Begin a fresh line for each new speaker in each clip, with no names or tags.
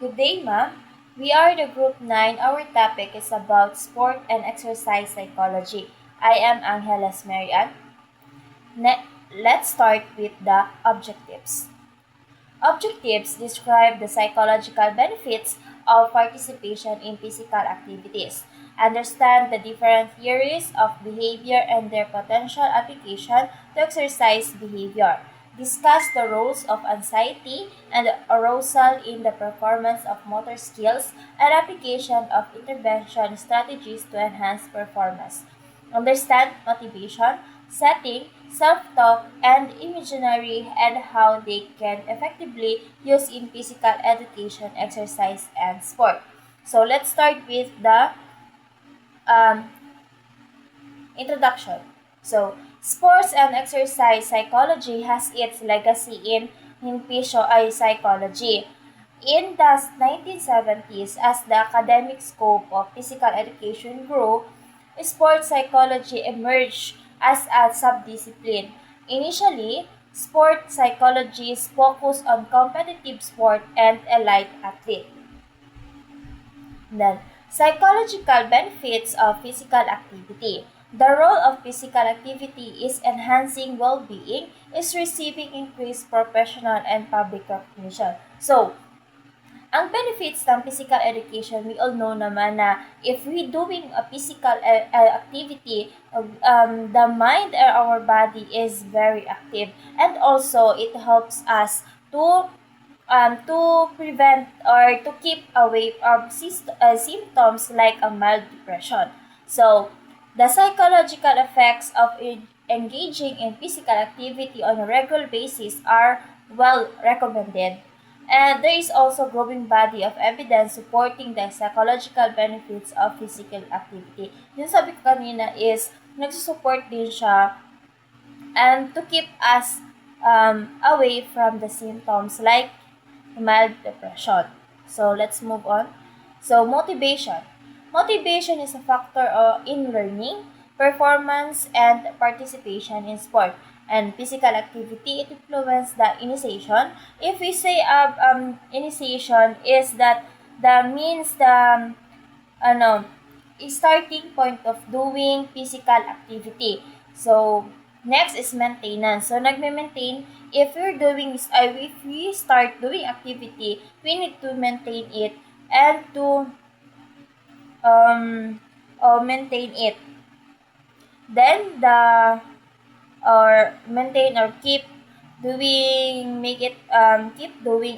Good day, ma'am. We are the group 9. Our topic is about sport and exercise psychology. I am Angeles Marian. Let's start with the objectives. Objectives describe the psychological benefits of participation in physical activities. Understand the different theories of behavior and their potential application to exercise behavior. Discuss the roles of anxiety and arousal in the performance of motor skills and application of intervention strategies to enhance performance. Understand motivation, setting, self-talk, and imaginary and how they can effectively use in physical education, exercise, and sport. So let's start with the um, introduction. So, sports and exercise psychology has its legacy in psychology. In the 1970s, as the academic scope of physical education grew, sports psychology emerged as a subdiscipline. Initially, sport psychologists focused on competitive sport and elite athletes. Then, psychological benefits of physical activity. The role of physical activity is enhancing well-being, is receiving increased professional and public recognition. So, ang benefits ng physical education, we all know naman na if we doing a physical activity, the mind and our body is very active. And also, it helps us to prevent or to keep away from symptoms like a mild depression. So, the psychological effects of engaging in physical activity on a regular basis are well recommended. And there is also growing body of evidence supporting the psychological benefits of physical activity. Yung sabi ko kanina is, nagsusupport din siya and to keep us away from the symptoms like mild depression. So let's move on. So motivation. Motivation is a factor in learning, performance, and participation in sport and physical activity. It influences the initiation. If we say initiation is that the means the ano starting point of doing physical activity. So next is maintenance. So nagme-maintain if if we start doing activity, we need to maintain it and to maintain it. Then the or maintain or keep doing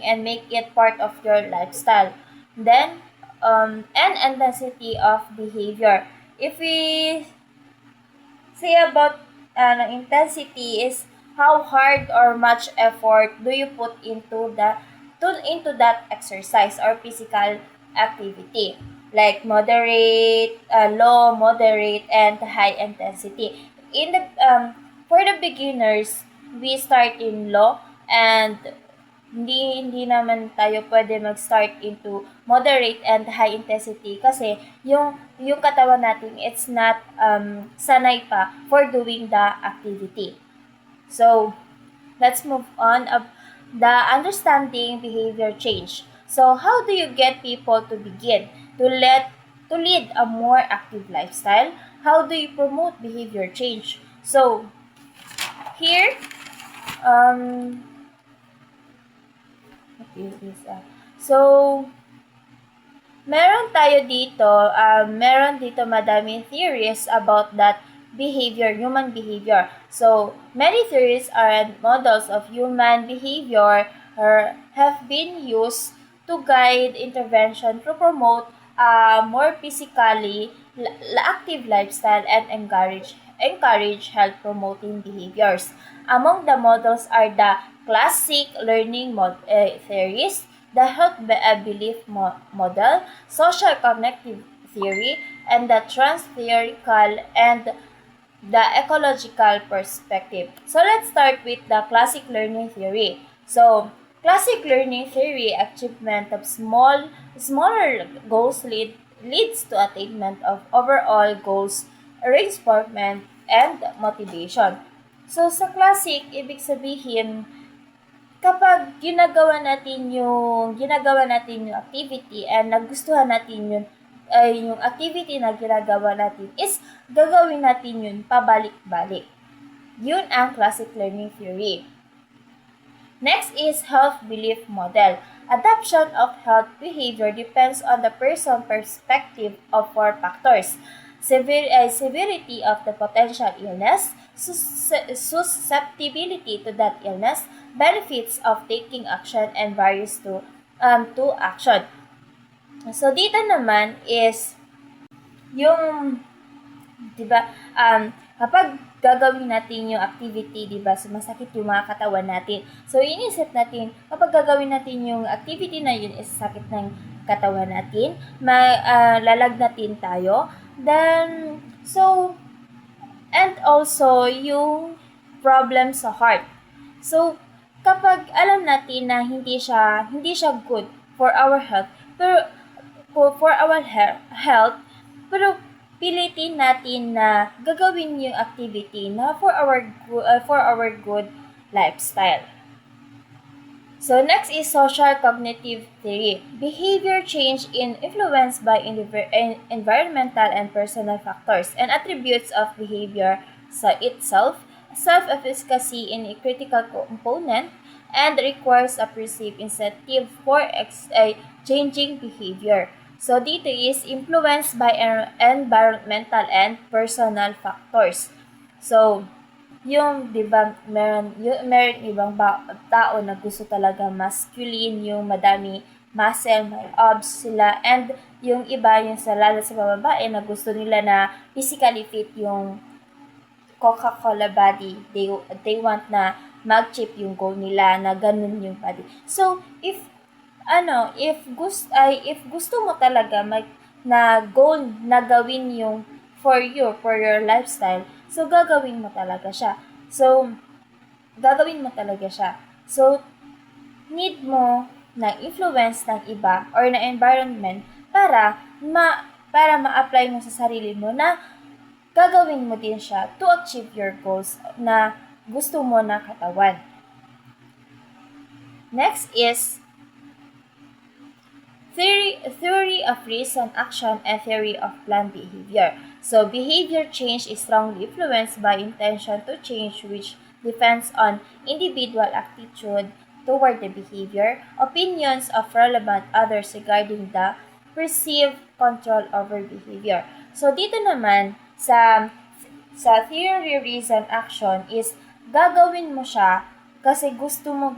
and make it part of your lifestyle. Then and intensity of behavior. If we say about intensity is how hard or much effort do you put into that exercise or physical activity, like moderate, low, moderate, and high intensity. In the For the beginners, we start in low and hindi naman tayo pwede mag-start into moderate and high intensity kasi yung katawan natin it's not sanay pa for doing the activity. So, let's move on. The understanding behavior change. So, how do you get people to begin to lead a more active lifestyle? How do you promote behavior change? So, here um okay, this so meron dito madaming theories about that behavior, human behavior. So, many theories and models of human behavior have been used to guide intervention to promote a more physically active lifestyle and encourage health promoting behaviors. Among the models are the classic learning theories, the belief model, social cognitive theory, and the trans-theoretical and the ecological perspective. So let's start with the classic learning theory. So classic learning theory achievement of smaller goals leads to attainment of overall goals, reinforcement, and motivation. So sa classic, ibig sabihin kapag ginagawa natin yung activity and nagustuhan natin yun, ay yung activity na ginagawa natin is gagawin natin yun pabalik-balik. Yun ang classic learning theory. Next is health belief model. Adoption of health behavior depends on the person's perspective of four factors: severity of the potential illness, susceptibility to that illness, benefits of taking action, and barriers to action. So, dito naman is yung, di ba, kapag gagawin natin yung activity, di ba, sumasakit yung mga katawan natin. So, inisip natin, kapag gagawin natin yung activity na yun is sakit ng katawan natin, lalagnatin tayo, then, so, and also, yung problem sa heart. So, kapag alam natin na hindi siya good for our health, pero for our health, pero pilitin natin na gagawin yung activity na for our good lifestyle. So next is social cognitive theory. Behavior change influenced by environmental and personal factors and attributes of behavior itself. Self-efficacy in a critical component and requires a perceived incentive for changing behavior. So dito is influenced by environmental and personal factors. So, yung, di ba, meron ibang tao na gusto talaga masculine, yung madami muscle, may abs sila, and yung iba, yung lalo sa babae, na gusto nila na physically fit yung Coca-Cola body. They want na mag-chip yung goal nila, na ganun yung body. So, if gusto mo talaga na goal na gawin yung for your lifestyle, so gagawin mo talaga siya. So, need mo na influence ng iba or na environment para ma-apply mo sa sarili mo na gagawin mo din siya to achieve your goals na gusto mo na katawan. Next is theory of reason, action, and theory of planned behavior. So, behavior change is strongly influenced by intention to change, which depends on individual attitude toward the behavior, opinions of relevant others regarding the perceived control over behavior. So, dito naman, sa theory, reason, action is gagawin mo siya kasi gusto mo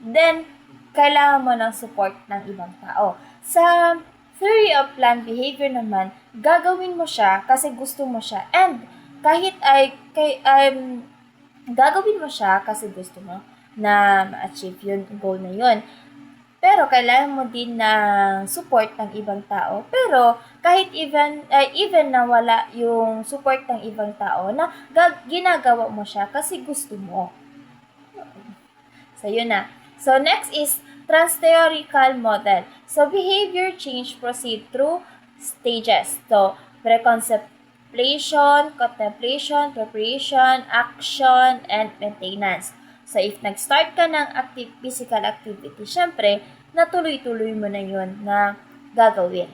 then kailangan mo ng support ng ibang tao. Sa theory of planned behavior naman, gagawin mo siya kasi gusto mo siya, and gagawin mo siya kasi gusto mo na ma-achieve yung goal na yun. Pero kailangan mo din ng support ng ibang tao. Pero kahit even na wala yung support ng ibang tao, na ginagawa mo siya kasi gusto mo. So, yun na. So, next is trans-theoretical model. So, behavior change proceed through stages. So, precontemplation, contemplation, preparation, action, and maintenance. So, if nag-start ka ng physical activity, syempre, natuloy-tuloy mo na yun na gagawin.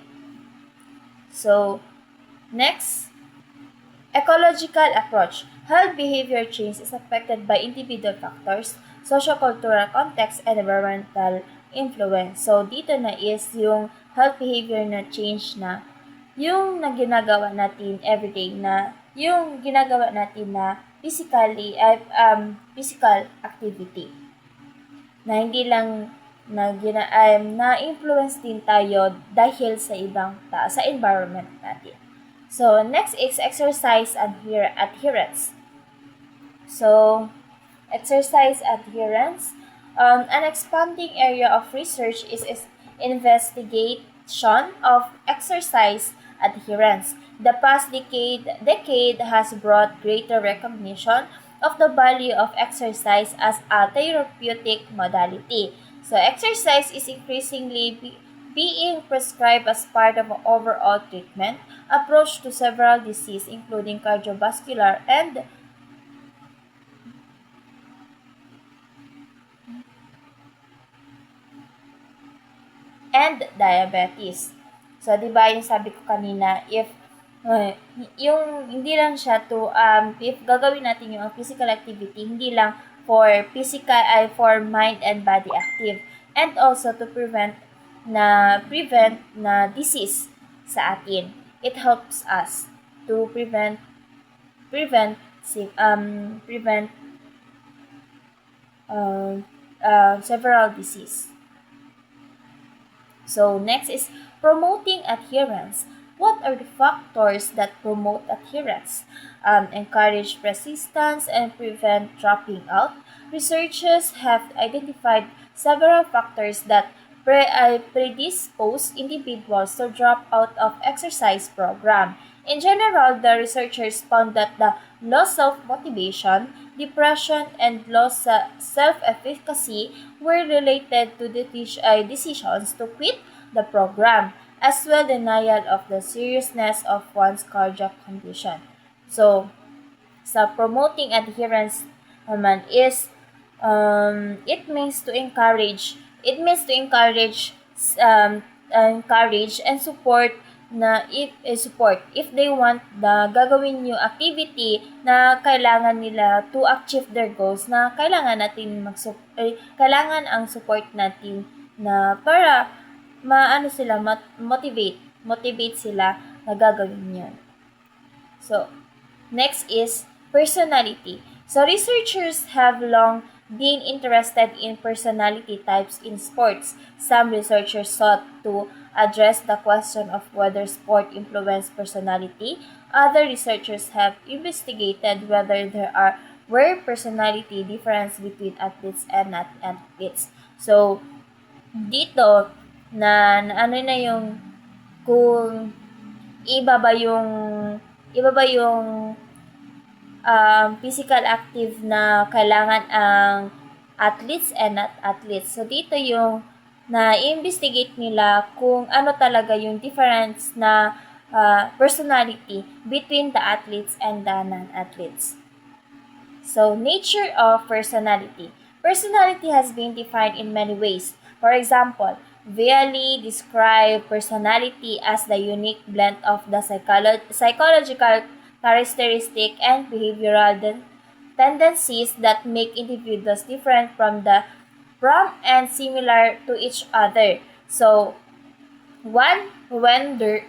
So, next, ecological approach. Health behavior change is affected by individual factors, sociocultural context, and environmental influence. So, dito na is yung health behavior na change na yung ginagawa natin everyday, na yung ginagawa natin na physical activity. Na hindi lang na-influence din tayo dahil sa sa environment natin. So, next is exercise adherence. So, exercise adherence. An expanding area of research is investigation of exercise adherence. The past decade has brought greater recognition of the value of exercise as a therapeutic modality. So, exercise is increasingly being prescribed as part of an overall treatment approach to several diseases, including cardiovascular and and diabetes. So, di ba yung sabi ko kanina, if uh, yung hindi lang siya to, if gagawin natin yung physical activity, hindi lang for physical, ay for mind and body active. And also to prevent na disease sa atin. It helps us to prevent uh, several disease. So next is promoting adherence. What are the factors that promote adherence? Encourage persistence and prevent dropping out. Researchers have identified several factors that predispose individuals to drop out of exercise program. In general, the researchers found that the loss of motivation, depression, and loss of self-efficacy were related to decisions to quit the program, as well denial of the seriousness of one's cardiac condition. So, sa promoting adherence naman is it means to encourage and support if they want na gagawin yung activity na kailangan nila to achieve their goals, na kailangan ang support natin na para motivate sila na gagawin yun. So, next is personality. So, researchers have long been interested in personality types in sports. Some researchers sought to address the question of whether sport influence personality. Other researchers have investigated whether there were personality difference between athletes and not athletes. So, dito na ano na yung kung iba ba yung physical active na kailangan ang athletes and not athletes. So, dito yung na-investigate nila kung ano talaga yung difference na personality between the athletes and the non-athletes. So, nature of personality. Personality has been defined in many ways. For example, Viali described personality as the unique blend of the psychological characteristic and behavioral tendencies that make individuals different from and similar to each other. So, Wenberg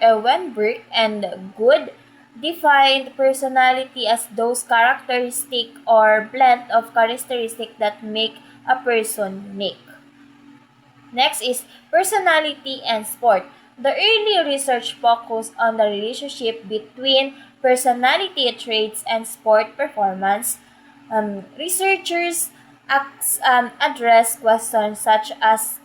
and Good defined personality as those characteristic or blend of characteristics that make a person unique. Next is personality and sport. The early research focused on the relationship between personality traits and sport performance. Researchers address questions such as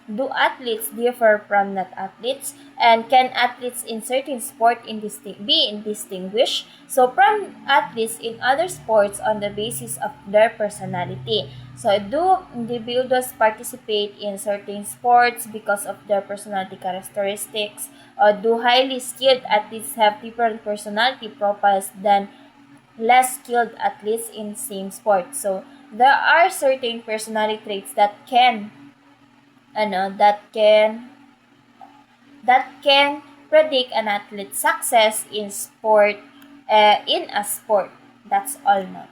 do athletes differ from not athletes, and can athletes in certain sport be distinguished from athletes in other sports on the basis of their personality. So, do individuals participate in certain sports because of their personality characteristics, or do highly skilled athletes have different personality profiles than less skilled athletes in same sport? So, there are certain personality traits that can predict an athlete's success in a sport. That's all now.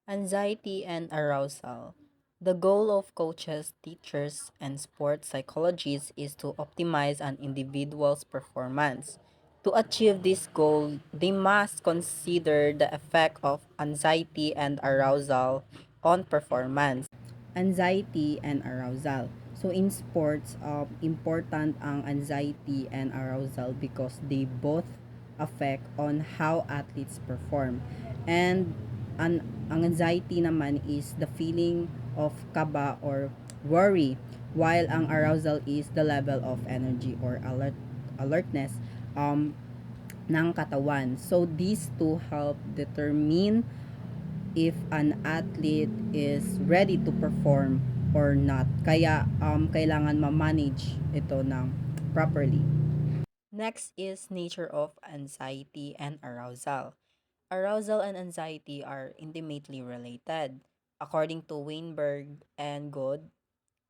Anxiety and arousal. The goal of coaches, teachers, and sports psychologists is to optimize an individual's performance. To achieve this goal, they must consider the effect of anxiety and arousal on performance. Anxiety and arousal. So in sports, important ang anxiety and arousal because they both affect on how athletes perform. And ang anxiety naman is the feeling of kaba or worry, while ang arousal is the level of energy or alertness ng katawan. So these two help determine if an athlete is ready to perform or not. Kaya kailangan ma-manage ito ng properly. Next is nature of anxiety and arousal. Arousal and anxiety are intimately related. According to Weinberg and Good,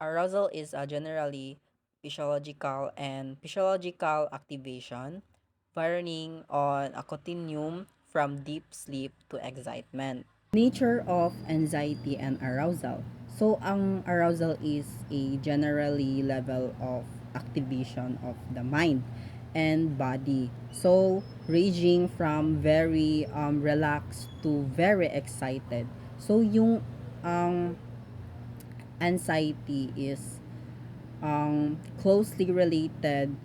Arousal is a generally physiological activation varying on a continuum from deep sleep to excitement. Nature of anxiety and arousal. So, ang arousal is a generally level of activation of the mind and body. So, ranging from very relaxed to very excited. So, yung anxiety is closely related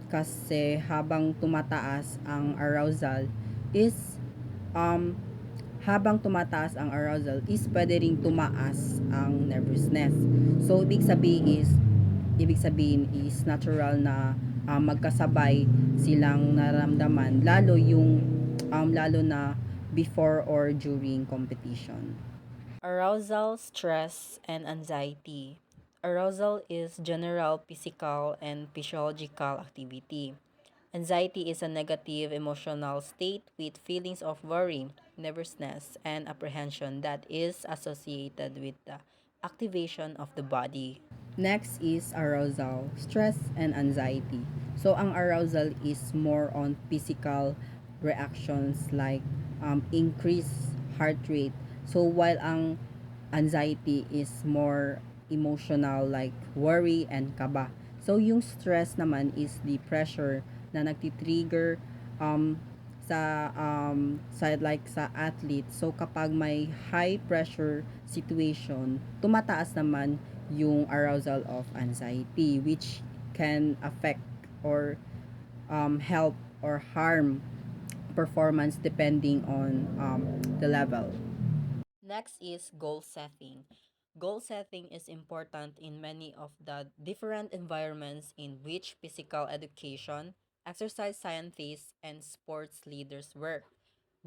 kasi habang tumataas ang arousal is um, habang tumataas ang arousal is pwede ring tumaas ang nervousness. So, ibig sabihin is natural na magkasabay silang naramdaman lalo na before or during competition. Arousal, stress, and anxiety. Arousal is general physical and physiological activity. Anxiety is a negative emotional state with feelings of worry, nervousness, and apprehension that is associated with the activation of the body. Next is arousal, stress, and anxiety. So, ang arousal is more on physical reactions like increased heart rate. So, while ang anxiety is more emotional like worry and kaba. So, yung stress naman is the pressure na nagtitrigger um, sa athlete. So kapag may high pressure situation, tumataas naman yung arousal of anxiety which can affect or help or harm performance depending on the level. Next is goal setting. Goal setting is important in many of the different environments in which physical education, exercise scientists, and sports leaders work.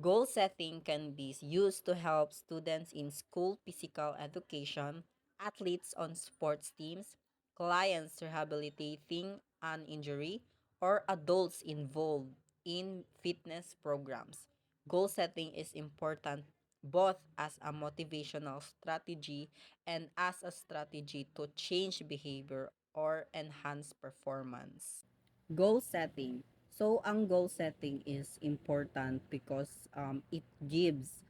Goal setting can be used to help students in school physical education, athletes on sports teams, clients rehabilitating an injury, or adults involved in fitness programs. Goal setting is important both as a motivational strategy and as a strategy to change behavior or enhance performance. Goal setting. So, ang goal setting is important because it gives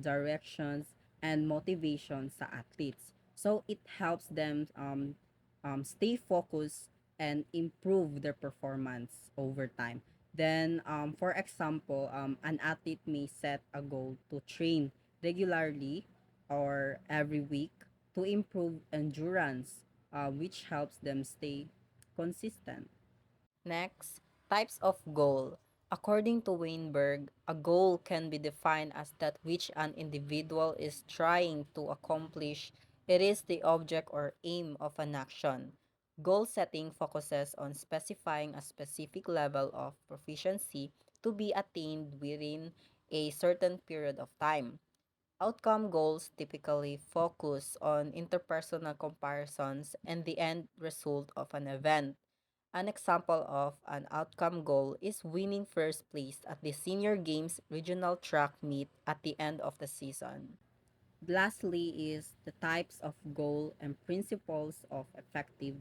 directions and motivation sa athletes. So, it helps them stay focused and improve their performance over time. Then, for example, an athlete may set a goal to train regularly or every week to improve endurance, which helps them stay consistent. Next, types of goal. According to Weinberg, a goal can be defined as that which an individual is trying to accomplish. It is the object or aim of an action. Goal setting focuses on specifying a specific level of proficiency to be attained within a certain period of time. Outcome goals typically focus on interpersonal comparisons and the end result of an event. An example of an outcome goal is winning first place at the Senior Games regional track meet at the end of the season. Lastly is the types of goal and principles of effective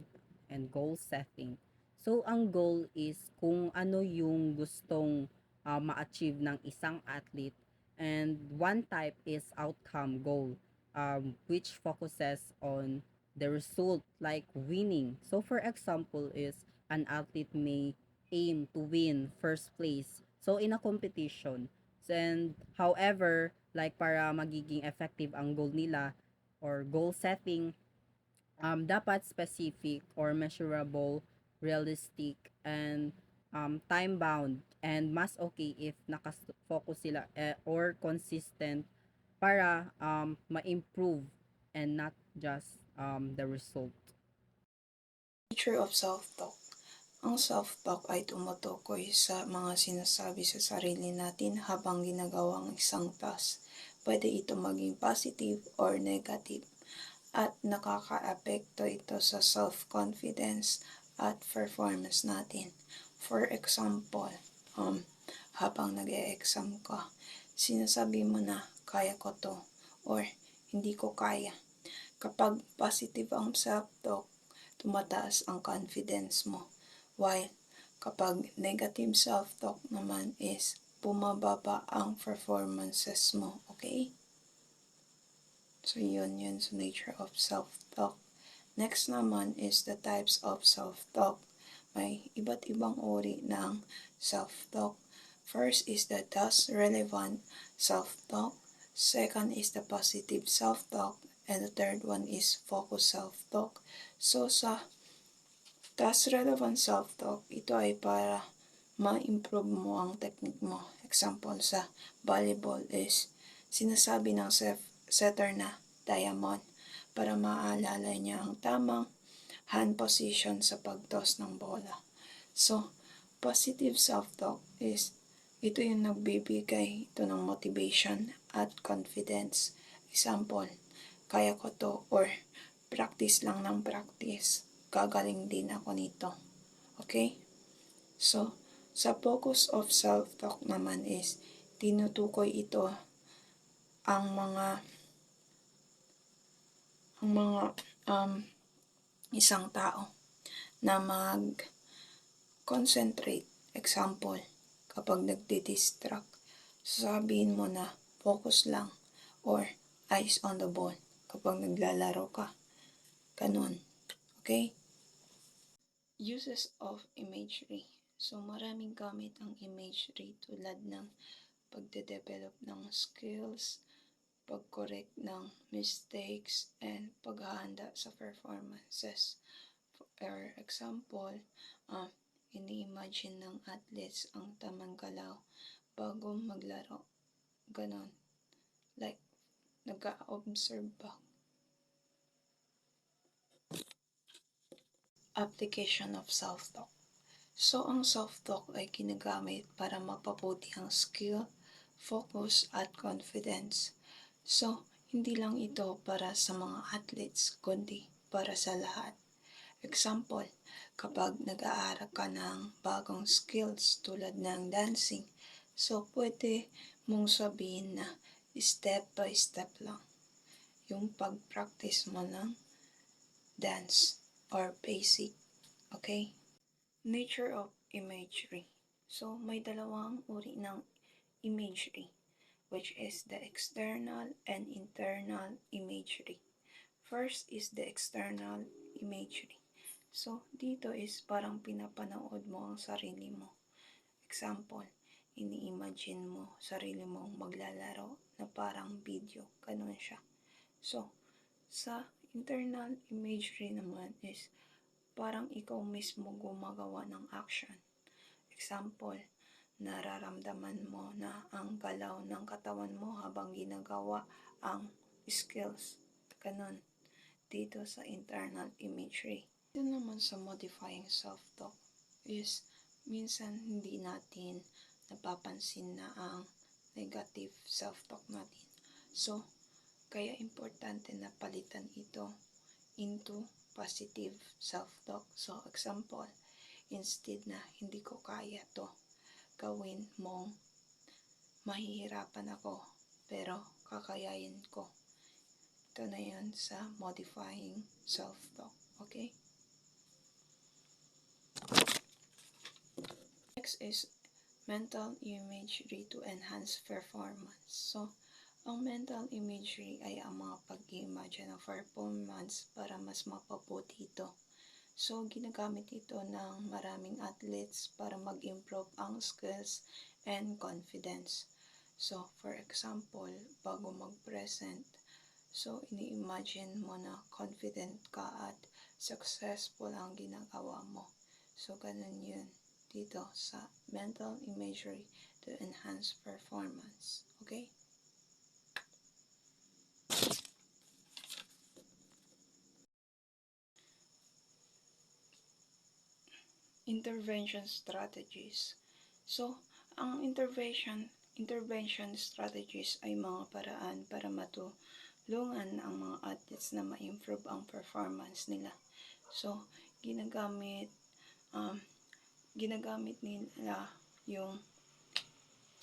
and goal setting. So, ang goal is kung ano yung gustong ma-achieve ng isang athlete, and one type is outcome goal, which focuses on the result like winning. So, for example is an athlete may aim to win first place. So, in a competition, and however, like para magiging effective ang goal nila or goal setting, dapat specific or measurable, realistic, and time bound, and mas okay if nakafocus sila or consistent para ma-improve and not just the result.
Nature of self-talk. Ang self-talk ay tumutukoy sa mga sinasabi sa sarili natin habang ginagawa ang isang task. Pwede ito maging positive or negative at nakakaapekto ito sa self-confidence at performance natin. For example, habang nag-e-exam ka, sinasabi mo na kaya ko to or hindi ko kaya. Kapag positive ang self-talk, tumataas ang confidence mo. While kapag negative self-talk naman is bumababa ang performances mo, okay? So yun sa nature of self-talk. Next naman is the types of self-talk. May iba't ibang uri ng self-talk. First is the thus relevant self-talk. Second is the positive self-talk. And the third one is focused self-talk. So sa thus relevant self-talk, ito ay para ma-improve mo ang technique mo. Example sa volleyball is sinasabi ng setter na diamond para maalala niya ang tamang hand position sa pag-toss ng bola. So, positive self-talk is ito yung nagbibigay ito ng motivation at confidence. Example, kaya ko to, or practice lang ng practice, gagaling din ako nito. Okay? So, sa focus of self-talk naman is tinutukoy ito ang mga isang tao na mag-concentrate. Example, kapag nagdi-distract, sasabihin mo na focus lang or eyes on the ball kapag naglalaro ka. Ganun. Okay? Uses of imagery. So, maraming gamit ang imagery tulad ng pagde-develop ng skills, pag-correct ng mistakes, and paghahanda sa performances. For example, ini-imagine ng athletes ang tamang galaw bago maglaro. Ganon. Like, nag-observe ba? Application of self-talk. So, ang self-talk ay ginagamit para mapabuti ang skill, focus, at confidence. So, hindi lang ito para sa mga athletes, kundi para sa lahat. Example, kapag nag-aaral ka ng bagong skills tulad ng dancing, so pwede mong sabihin na step by step lang yung pag-practice mo ng dance or basic. Okay? Nature of imagery. So, may dalawang uri ng imagery, which is the external and internal imagery. First is the external imagery. So, dito is parang pinapanood mo ang sarili mo. Example, ini-imagine mo sarili mong maglalaro na parang video. Ganun siya. So, sa internal imagery naman is parang ikaw mismo gumagawa ng action. Example, nararamdaman mo na ang galaw ng katawan mo habang ginagawa ang skills. Ganun. Dito sa internal imagery. Ito naman sa modifying self-talk is minsan hindi natin napapansin na ang negative self-talk natin. So, kaya importante na palitan ito into positive self-talk. So, example, instead na hindi ko kaya to, gawin mong mahihirapan ako, pero kakayain ko. Ito na yun sa modifying self-talk. Okay? Next is mental imagery to enhance performance. So, ang mental imagery ay ang mga pag-imagine ng performance para mas mapabuti ito. So, ginagamit ito ng maraming athletes para mag-improve ang skills and confidence. So, for example, bago mag-present, so ini-imagine mo na confident ka at successful ang ginagawa mo. So, ganun yun dito sa mental imagery to enhance performance. Okay? Intervention strategies. So, ang intervention strategies ay mga paraan para matulungan ang mga athletes na ma-improve ang performance nila. So, ginagamit nila yung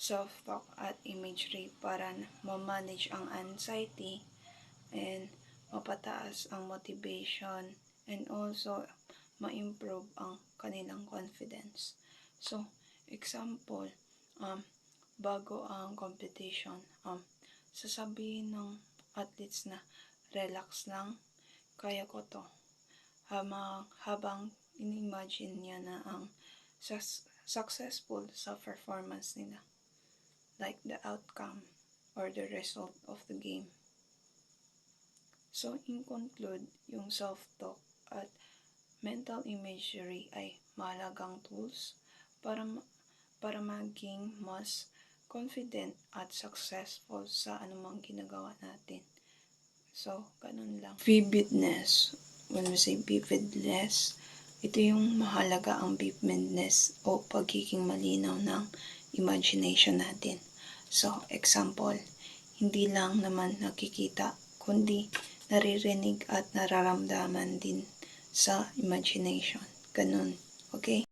self-talk at imagery para ma-manage ang anxiety and mapataas ang motivation, and also ma-improve ang kanilang confidence. So, example, bago ang competition, sasabihin ng athletes na relax lang, kaya ko to. Habang in-imagine niya na ang successful sa performance nila, like the outcome or the result of the game. So, in conclude, yung self-talk at mental imagery ay mahalagang tools para maging mas confident at successful sa anumang ginagawa natin. So, ganun lang. Vividness. When we say vividness, ito yung mahalaga ang vividness o pagiging malinaw ng imagination natin. So, example, hindi lang naman nakikita, kundi naririnig at nararamdaman din sa imagination. Ganun. Okay?